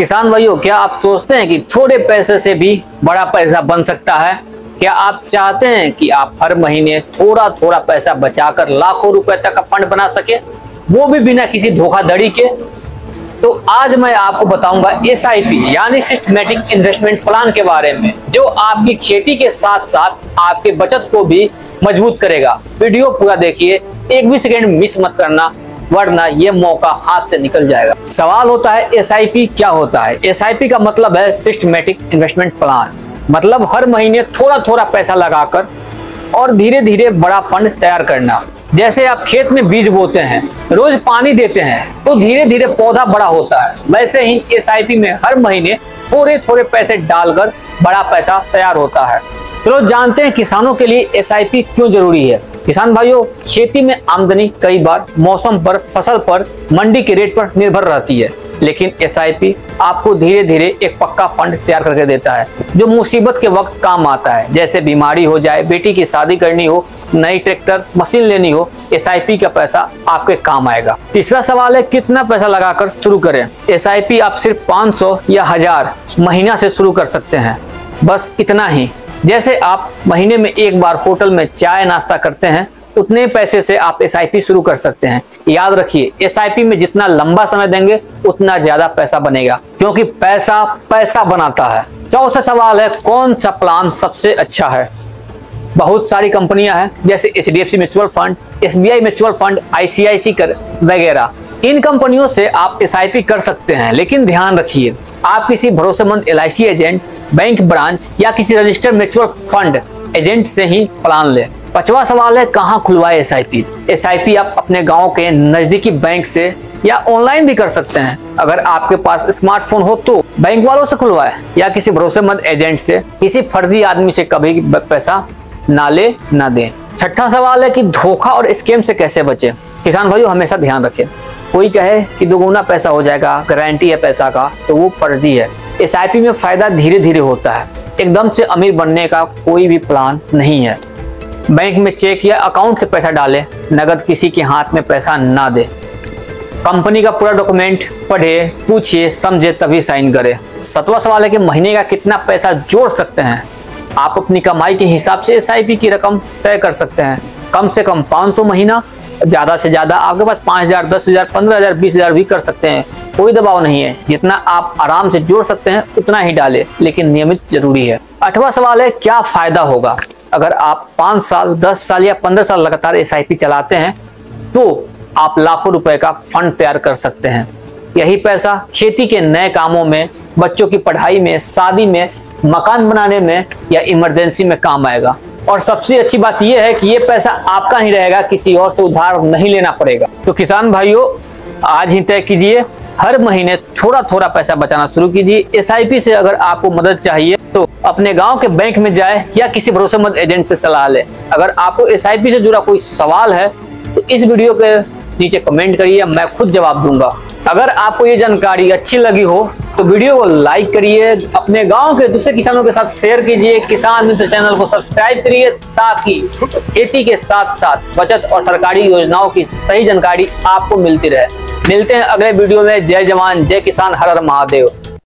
किसान भाइयों, क्या आप सोचते हैं कि थोड़े पैसे से भी बड़ा पैसा बन सकता है? क्या आप चाहते हैं कि आप हर महीने थोड़ा थोड़ा पैसा बचाकर लाखों रुपए तक का फंड बना सके, वो भी बिना किसी धोखाधड़ी के? तो आज मैं आपको बताऊंगा एसआईपी यानी सिस्टमैटिक इन्वेस्टमेंट प्लान के बारे में, जो आपकी खेती के साथ साथ आपके बचत को भी मजबूत करेगा। वीडियो पूरा देखिए, एक भी सेकंड मिस मत करना, वरना ये मौका हाथ से निकल जाएगा। सवाल होता है एसआईपी क्या होता है? एसआईपी का मतलब है सिस्टमैटिक इन्वेस्टमेंट प्लान, मतलब हर महीने थोड़ा थोड़ा पैसा लगाकर और धीरे धीरे बड़ा फंड तैयार करना। जैसे आप खेत में बीज बोते हैं, रोज पानी देते हैं तो धीरे धीरे पौधा बड़ा होता है, वैसे ही एसआईपी में हर महीने थोड़े थोड़े पैसे डालकर बड़ा पैसा तैयार होता है। चलो जानते हैं किसानों के लिए एसआईपी क्यों जरूरी है। किसान भाइयों, खेती में आमदनी कई बार मौसम पर, फसल पर, मंडी के रेट पर निर्भर रहती है, लेकिन एसआईपी आपको धीरे धीरे एक पक्का फंड तैयार करके देता है जो मुसीबत के वक्त काम आता है। जैसे बीमारी हो जाए, बेटी की शादी करनी हो, नई ट्रैक्टर मशीन लेनी हो, एसआईपी का पैसा आपके काम आएगा। तीसरा सवाल है कितना पैसा लगाकर शुरू करें? एसआईपी आप सिर्फ 500 या 1000 महीना से शुरू कर सकते हैं, बस इतना ही। जैसे आप महीने में एक बार होटल में चाय नाश्ता करते हैं, उतने पैसे से आप एसआईपी शुरू कर सकते हैं। याद रखिए, एसआईपी में जितना लंबा समय देंगे उतना ज्यादा पैसा बनेगा, क्योंकि पैसा पैसा बनाता है। चौथा सवाल है कौन सा प्लान सबसे अच्छा है? बहुत सारी कंपनियां हैं, जैसे HDFC mutual fund, SBI mutual fund, ICICI वगैरह। इन कंपनियों से आप एसआईपी कर सकते हैं, लेकिन ध्यान रखिए आप किसी भरोसेमंद एलआईसी एजेंट, बैंक ब्रांच या किसी रजिस्टर्ड म्यूचुअल फंड एजेंट से ही प्लान लें। पांचवा सवाल है कहां खुलवाए एसआईपी? एसआईपी आप अपने गांव के नजदीकी बैंक से या ऑनलाइन भी कर सकते हैं। अगर आपके पास स्मार्टफोन हो तो बैंक वालों से खुलवाए या किसी भरोसेमंद एजेंट से। किसी फर्जी आदमी से कभी पैसा ना ले ना दें। छठा सवाल है कि धोखा और स्कैम से कैसे बचे? किसान भाइयों, हमेशा ध्यान रखें, कोई कहे कि दोगुना पैसा हो जाएगा, गारंटी है पैसा का, तो वो फर्जी है। एसआईपी में फायदा धीरे धीरे होता है, एकदम से अमीर बनने का कोई भी प्लान नहीं है। बैंक में चेक या अकाउंट से पैसा डालें, नगद किसी के हाथ में पैसा ना दे। कंपनी का पूरा डॉक्यूमेंट पढ़े, पूछिए, समझे तभी साइन करें। सातवां सवाल है कि महीने का कितना पैसा जोड़ सकते हैं? आप अपनी कमाई के हिसाब से एसआईपी की रकम तय कर सकते हैं। कम से कम 500 महीना, ज्यादा से ज्यादा आपके पास 5000, 10000, 15000, 20000 भी कर सकते हैं, कोई दबाव नहीं है। जितना आप आराम से जोड़ सकते हैं उतना ही डालें, लेकिन नियमित जरूरी है। 8वां सवाल है क्या फायदा होगा? अगर आप 5 साल, 10 साल या 15 साल लगातार एसआईपी चलाते हैं तो आप लाखों रुपए का फंड तैयार कर सकते हैं। यही पैसा खेती के नए कामों में, बच्चों की पढ़ाई में, शादी में, मकान बनाने में या इमरजेंसी में काम आएगा। और सबसे अच्छी बात यह है कि ये पैसा आपका ही रहेगा, किसी और से उधार नहीं लेना पड़ेगा। तो किसान भाइयों, आज ही तय कीजिए, हर महीने थोड़ा थोड़ा पैसा बचाना शुरू कीजिए। एसआईपी से अगर आपको मदद चाहिए तो अपने गांव के बैंक में जाए या किसी भरोसेमंद एजेंट से सलाह ले। अगर आपको एसआईपी से जुड़ा कोई सवाल है तो इस वीडियो के नीचे कमेंट करिए, मैं खुद जवाब दूंगा। अगर आपको ये जानकारी अच्छी लगी हो तो वीडियो को लाइक करिए, अपने गांव के दूसरे किसानों के साथ शेयर कीजिए, किसान मित्र चैनल को सब्सक्राइब करिए, ताकि खेती के साथ साथ बचत और सरकारी योजनाओं की सही जानकारी आपको मिलती रहे। मिलते हैं अगले वीडियो में। जय जवान, जय किसान, हर हर महादेव।